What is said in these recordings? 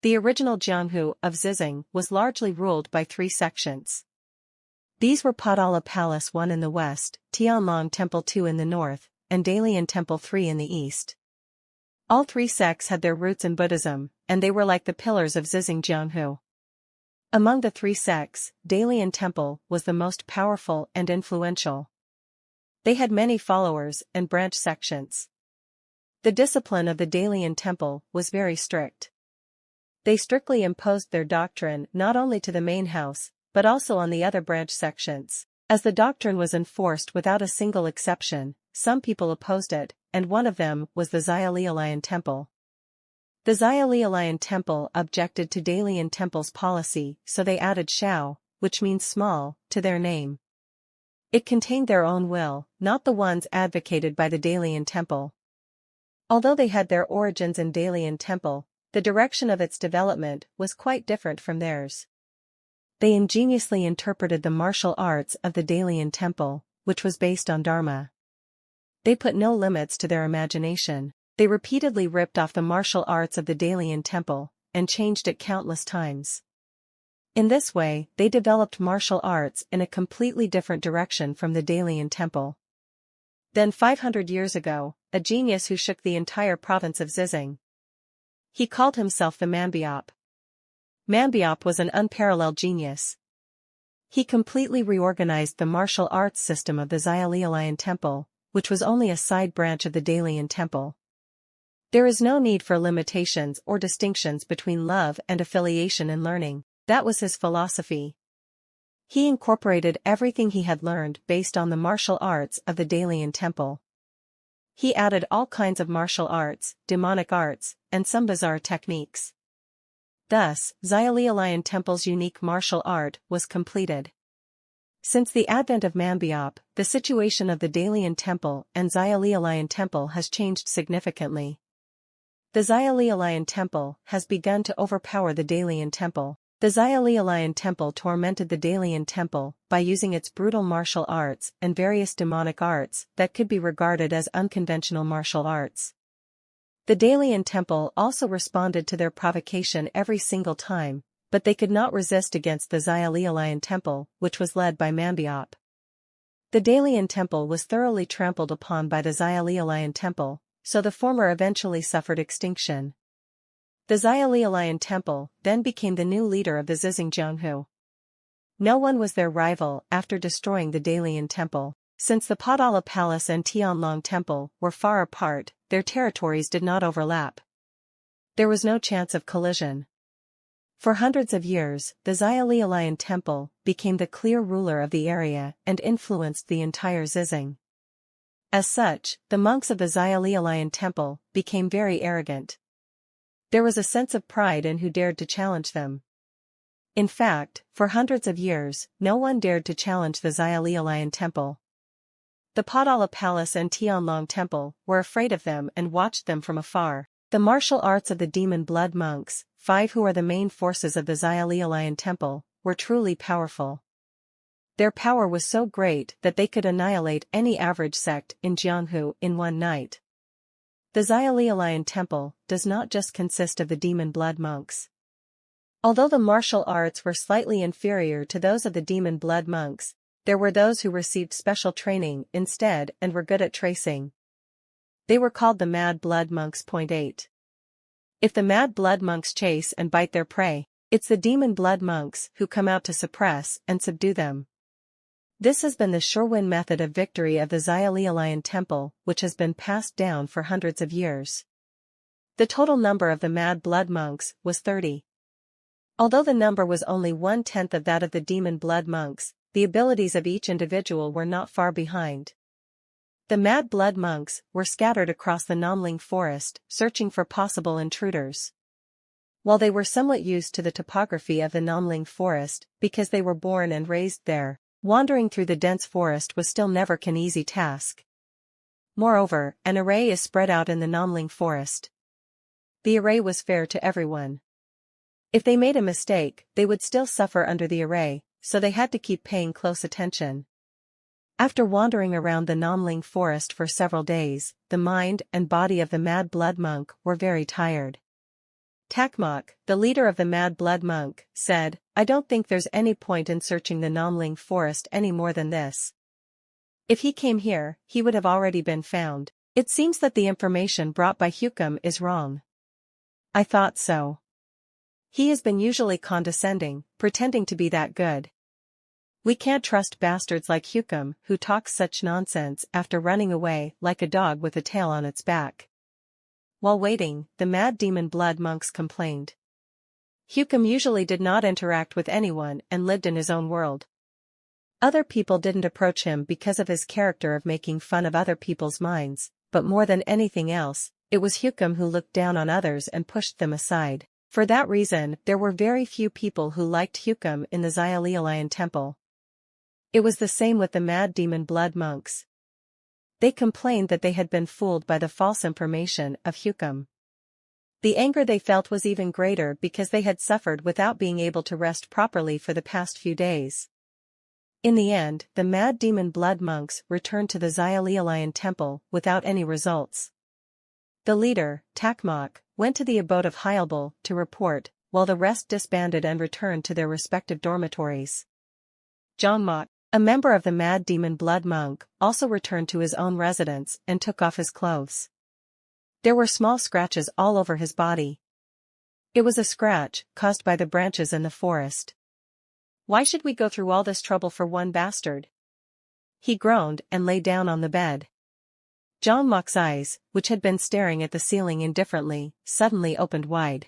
The original Jianghu of Zizing was largely ruled by three sections. These were Padala Palace 1 in the west, Tianlong Temple 2 in the north, and Dalian Temple 3 in the east. All three sects had their roots in Buddhism, and they were like the pillars of Zizing Jianghu. Among the three sects, Dalian Temple was the most powerful and influential. They had many followers and branch sections. The discipline of the Dalian Temple was very strict. They strictly imposed their doctrine not only to the main house, but also on the other branch sections. As the doctrine was enforced without a single exception, some people opposed it, and one of them was the Xiaolialayan Temple. The Xiaolialayan Temple objected to Dalian Temple's policy, so they added Shao, which means small, to their name. It contained their own will, not the ones advocated by the Dalian Temple. Although they had their origins in Dalian Temple, the direction of its development was quite different from theirs. They ingeniously interpreted the martial arts of the Dalian Temple, which was based on Dharma. They put no limits to their imagination. They repeatedly ripped off the martial arts of the Dalian Temple, and changed it countless times. In this way, they developed martial arts in a completely different direction from the Dalian Temple. Then 500 years ago, a genius who shook the entire province of Zizing. He called himself the Mambiop. Mambiop was an unparalleled genius. He completely reorganized the martial arts system of the Xiaolialayan Temple, which was only a side branch of the Dalian Temple. There is no need for limitations or distinctions between love and affiliation in learning. That was his philosophy. He incorporated everything he had learned based on the martial arts of the Dalian Temple. He added all kinds of martial arts, demonic arts, and some bizarre techniques. Thus, Xiaolialayan Temple's unique martial art was completed. Since the advent of Mambiop, the situation of the Dalian Temple and Xiaolialayan Temple has changed significantly. The Xiaolialayan Temple has begun to overpower the Dalian Temple. The Xiaolialayan Temple tormented the Dalian Temple by using its brutal martial arts and various demonic arts that could be regarded as unconventional martial arts. The Dalian Temple also responded to their provocation every single time, but they could not resist against the Xiaolialayan Temple, which was led by Mambiop. The Dalian Temple was thoroughly trampled upon by the Xiaolialayan Temple, so the former eventually suffered extinction. The Xiaolialayan Temple then became the new leader of the Zizing Jianghu. No one was their rival after destroying the Dalian Temple. Since the Padala Palace and Tianlong Temple were far apart, their territories did not overlap. There was no chance of collision. For hundreds of years, the Xiaolialayan Temple became the clear ruler of the area and influenced the entire Zizing. As such, the monks of the Xiaolialayan Temple became very arrogant. There was a sense of pride in who dared to challenge them. In fact, for hundreds of years, no one dared to challenge the Xiaolialayan Temple. The Padala Palace and Tianlong Temple were afraid of them and watched them from afar. The martial arts of the demon blood monks, 5 who are the main forces of the Xiaolialayan Temple, were truly powerful. Their power was so great that they could annihilate any average sect in Jianghu in one night. The Xiaolialayan Temple does not just consist of the demon blood monks. Although the martial arts were slightly inferior to those of the demon blood monks, there were those who received special training instead and were good at tracing. They were called the Mad Blood Monks. 8. If the Mad Blood Monks chase and bite their prey, it's the demon blood monks who come out to suppress and subdue them. This has been the sure-win method of victory of the Xiaolialayan Temple, which has been passed down for hundreds of years. The total number of the Mad Blood Monks was 30. Although the number was only 1/10 of that of the demon blood monks, the abilities of each individual were not far behind. The Mad Blood Monks were scattered across the Namling forest, searching for possible intruders. While they were somewhat used to the topography of the Namling forest, because they were born and raised there, wandering through the dense forest was still never an easy task. Moreover, an array is spread out in the Namling forest. The array was fair to everyone. If they made a mistake, they would still suffer under the array, so they had to keep paying close attention. After wandering around the Namling forest for several days, the mind and body of the Mad Blood Monk were very tired. Takmok, the leader of the Mad Blood Monk, said, "I don't think there's any point in searching the Namling forest any more than this. If he came here, he would have already been found. It seems that the information brought by Hukum is wrong." "I thought so. He has been usually condescending, pretending to be that good. We can't trust bastards like Hukum who talks such nonsense after running away like a dog with a tail on its back." While waiting, the Mad Demon Blood monks complained. Hukum usually did not interact with anyone and lived in his own world. Other people didn't approach him because of his character of making fun of other people's minds, but more than anything else, it was Hukum who looked down on others and pushed them aside. For that reason, there were very few people who liked Hukum in the Xiaolialayan temple. It was the same with the Mad Demon Blood monks. They complained that they had been fooled by the false information of Hukum. The anger they felt was even greater because they had suffered without being able to rest properly for the past few days. In the end, the Mad Demon Blood monks returned to the Xiaolialayan temple without any results. The leader, Takmok, went to the abode of Hyalbul to report, while the rest disbanded and returned to their respective dormitories. Johnmok, a member of the Mad Demon Blood monk, also returned to his own residence and took off his clothes. There were small scratches all over his body. It was a scratch caused by the branches in the forest. "Why should we go through all this trouble for one bastard?" he groaned and lay down on the bed. Johnmok's eyes, which had been staring at the ceiling indifferently, suddenly opened wide.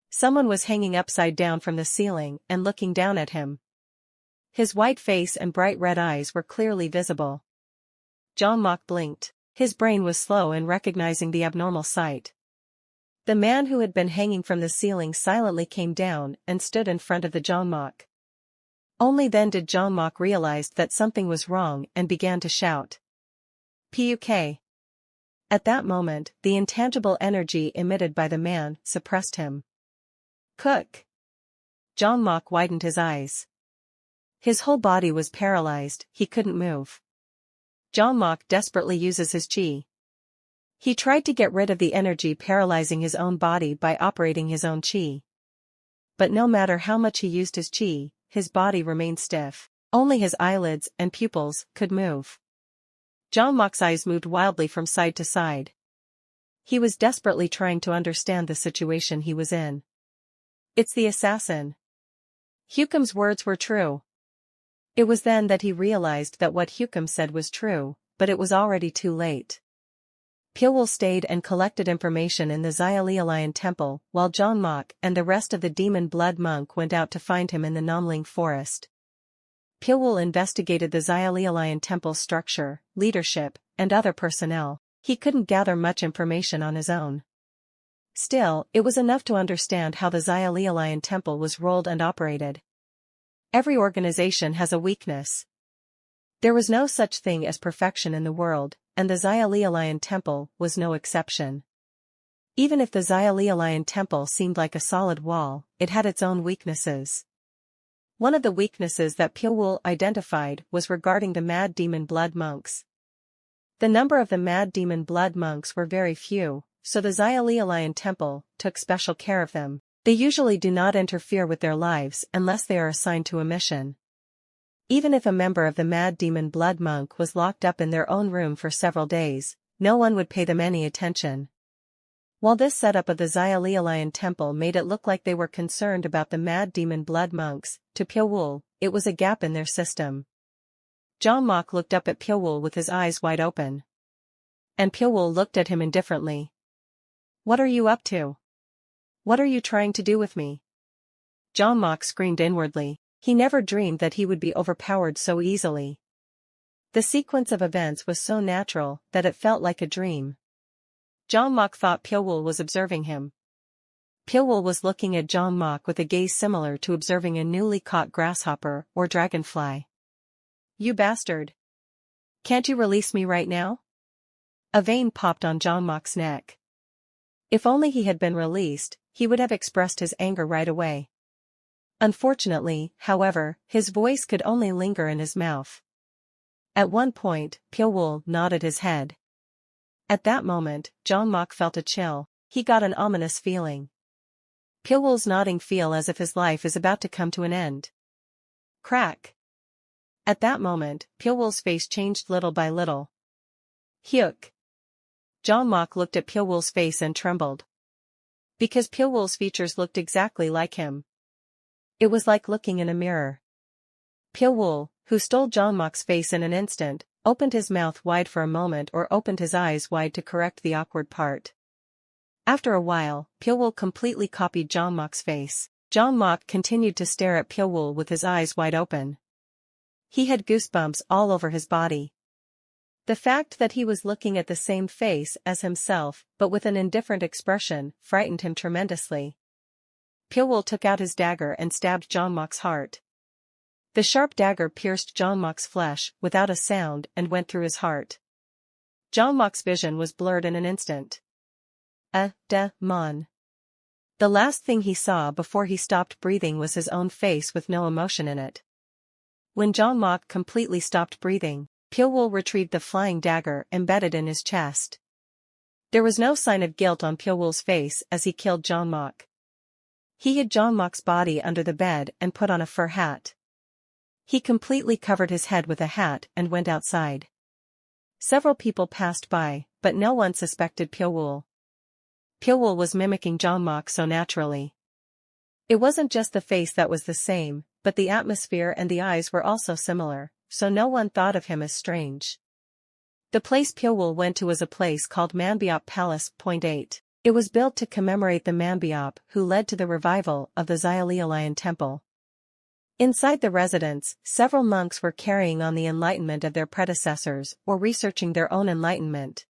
Someone was hanging upside down from the ceiling and looking down at him. His white face and bright red eyes were clearly visible. Johnmok blinked. His brain was slow in recognizing the abnormal sight. The man who had been hanging from the ceiling silently came down and stood in front of the Johnmok. Only then did Johnmok realize that something was wrong and began to shout, "Puk!" At that moment, the intangible energy emitted by the man suppressed him. "Cook!" Johnmok widened his eyes. His whole body was paralyzed, he couldn't move. Johnmok desperately uses his chi. He tried to get rid of the energy paralyzing his own body by operating his own chi. But no matter how much he used his chi, his body remained stiff. Only his eyelids and pupils could move. Johnmok's eyes moved wildly from side to side. He was desperately trying to understand the situation he was in. "It's the assassin." Hukum's words were true. It was then that he realized that what Hukum said was true, but it was already too late. Pilwul stayed and collected information in the Xiaolialayan temple, while Johnmok and the rest of the Demon Blood monk went out to find him in the Namling forest. Pilwul investigated the Xiaolialayan temple's structure, leadership, and other personnel. He couldn't gather much information on his own. Still, it was enough to understand how the Xiaolialayan temple was ruled and operated. Every organization has a weakness. There was no such thing as perfection in the world, and the Xiaolialayan temple was no exception. Even if the Xiaolialayan temple seemed like a solid wall, it had its own weaknesses. One of the weaknesses that Pilwul identified was regarding the Mad Demon Blood monks. The number of the Mad Demon Blood monks were very few, so the Xiaolialayan temple took special care of them. They usually do not interfere with their lives unless they are assigned to a mission. Even if a member of the Mad Demon Blood monk was locked up in their own room for several days, no one would pay them any attention. While this setup of the Xiaolialayan temple made it look like they were concerned about the Mad Demon Blood monks, to Pilwul, it was a gap in their system. Johnmok looked up at Pilwul with his eyes wide open. And Pilwul looked at him indifferently. "What are you up to? What are you trying to do with me?" Johnmok screamed inwardly. He never dreamed that he would be overpowered so easily. The sequence of events was so natural that it felt like a dream. Johnmok thought Pilwul was observing him. Pilwul was looking at Johnmok with a gaze similar to observing a newly caught grasshopper or dragonfly. "You bastard! Can't you release me right now?" A vein popped on Johnmok's neck. If only he had been released, he would have expressed his anger right away. Unfortunately, however, his voice could only linger in his mouth. At one point, Pilwul nodded his head. At that moment, Johnmok felt a chill. He got an ominous feeling. Pyeolwol's nodding feel as if his life is about to come to an end. Crack. At that moment, Pyeolwol's face changed little by little. Hyuk. Jeong-mok looked at Pyeolwol's face and trembled. Because Pyeolwol's features looked exactly like him. It was like looking in a mirror. Pyeolwol, who stole Jeong-mok's face in an instant, opened his mouth wide for a moment or opened his eyes wide to correct the awkward part. After a while, Pyeolwol completely copied Jeong-mok's face. Jeong-mok continued to stare at Pyeolwol with his eyes wide open. He had goosebumps all over his body. The fact that he was looking at the same face as himself, but with an indifferent expression, frightened him tremendously. Pyeolwol took out his dagger and stabbed Jeong-mok's heart. The sharp dagger pierced Jeong-mok's flesh without a sound and went through his heart. Jeong-mok's vision was blurred in an instant. Mon. The last thing he saw before he stopped breathing was his own face with no emotion in it. When Jeong-mok completely stopped breathing, Pyeolwol retrieved the flying dagger embedded in his chest. There was no sign of guilt on Pyeolwol's face as he killed Jeong-mok. He hid Jeong-mok's body under the bed and put on a fur hat. He completely covered his head with a hat and went outside. Several people passed by, but no one suspected Pyeolwol. Pyeolwol was mimicking Jeong-mok so naturally. It wasn't just the face that was the same, but the atmosphere and the eyes were also similar, so no one thought of him as strange. The place Pyeolwol went to was a place called Manbyop Palace. 8. It was built to commemorate the Manbyop who led to the revival of the Zyalialian temple. Inside the residence, several monks were carrying on the enlightenment of their predecessors or researching their own enlightenment.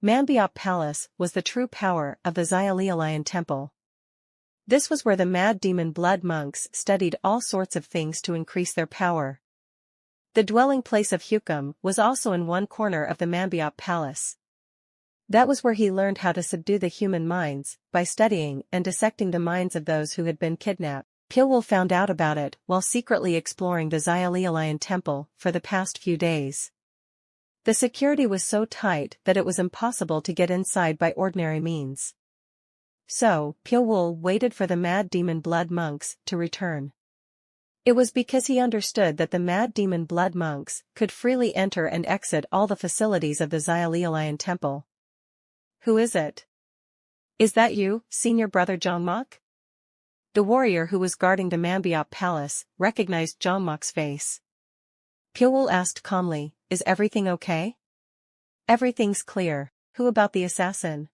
Manbyop Palace was the true power of the Zyalialian temple. This was where the mad demon blood monks studied all sorts of things to increase their power. The dwelling place of Hyukam was also in one corner of the Manbyop Palace. That was where he learned how to subdue the human minds, by studying and dissecting the minds of those who had been kidnapped. Pyeolwol found out about it while secretly exploring the Zyalialian temple for the past few days. The security was so tight that it was impossible to get inside by ordinary means. So, Pyeolwol waited for the mad demon blood monks to return. It was because he understood that the mad demon blood monks could freely enter and exit all the facilities of the Zyalialian temple. Who is it? Is that you, senior brother Jeong-mok? The warrior who was guarding the Manbyop Palace recognized Jeong-mok's face. Pyeolwol asked calmly, "Is everything okay?" "Everything's clear. Who about the assassin?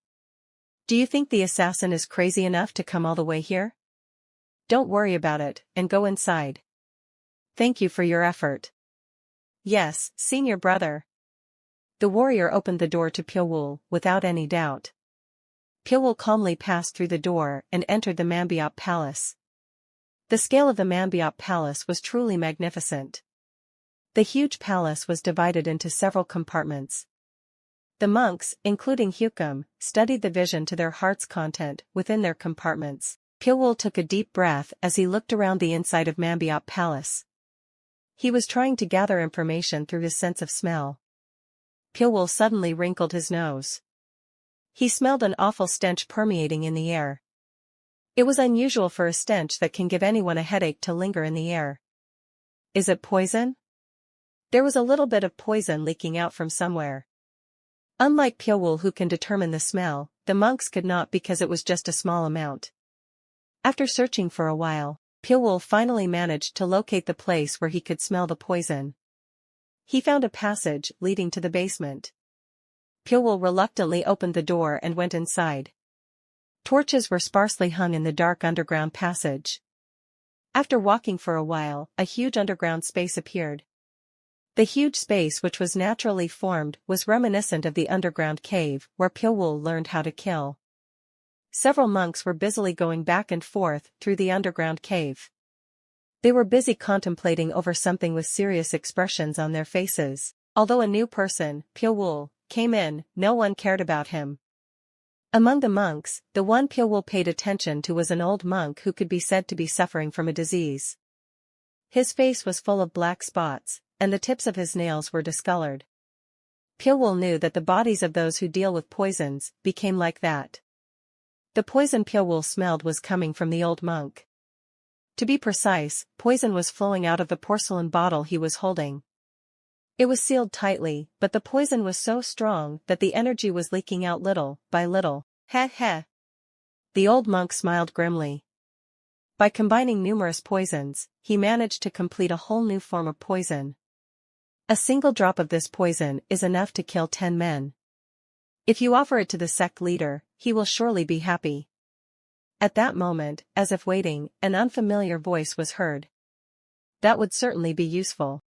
Do you think the assassin is crazy enough to come all the way here? Don't worry about it, and go inside. Thank you for your effort." "Yes, senior brother." The warrior opened the door to Pyeolwol without any doubt. Pyeolwol calmly passed through the door and entered the Manbyop Palace. The scale of the Manbyop Palace was truly magnificent. The huge palace was divided into several compartments. The monks, including Hyukam, studied the vision to their heart's content within their compartments. Pyeolwol took a deep breath as he looked around the inside of Manbyop Palace. He was trying to gather information through his sense of smell. Pyeolwol suddenly wrinkled his nose. He smelled an awful stench permeating in the air. It was unusual for a stench that can give anyone a headache to linger in the air. Is it poison? There was a little bit of poison leaking out from somewhere. Unlike Pyeolwol who can determine the smell, the monks could not because it was just a small amount. After searching for a while, Pyeolwol finally managed to locate the place where he could smell the poison. He found a passage leading to the basement. Pyeolwol reluctantly opened the door and went inside. Torches were sparsely hung in the dark underground passage. After walking for a while, a huge underground space appeared. The huge space which was naturally formed was reminiscent of the underground cave where Pyeolwol learned how to kill. Several monks were busily going back and forth through the underground cave. They were busy contemplating over something with serious expressions on their faces. Although a new person, Pyeolwol, came in, no one cared about him. Among the monks, the one Pyeolwol paid attention to was an old monk who could be said to be suffering from a disease. His face was full of black spots, and the tips of his nails were discolored. Pyeolwol knew that the bodies of those who deal with poisons became like that. The poison Pyowool smelled was coming from the old monk. To be precise, poison was flowing out of the porcelain bottle he was holding. It was sealed tightly, but the poison was so strong that the energy was leaking out little by little. Heh heh. The old monk smiled grimly. By combining numerous poisons, he managed to complete a whole new form of poison. A single drop of this poison is enough to kill 10 men. If you offer it to the sect leader, he will surely be happy. At that moment, as if waiting, an unfamiliar voice was heard. That would certainly be useful.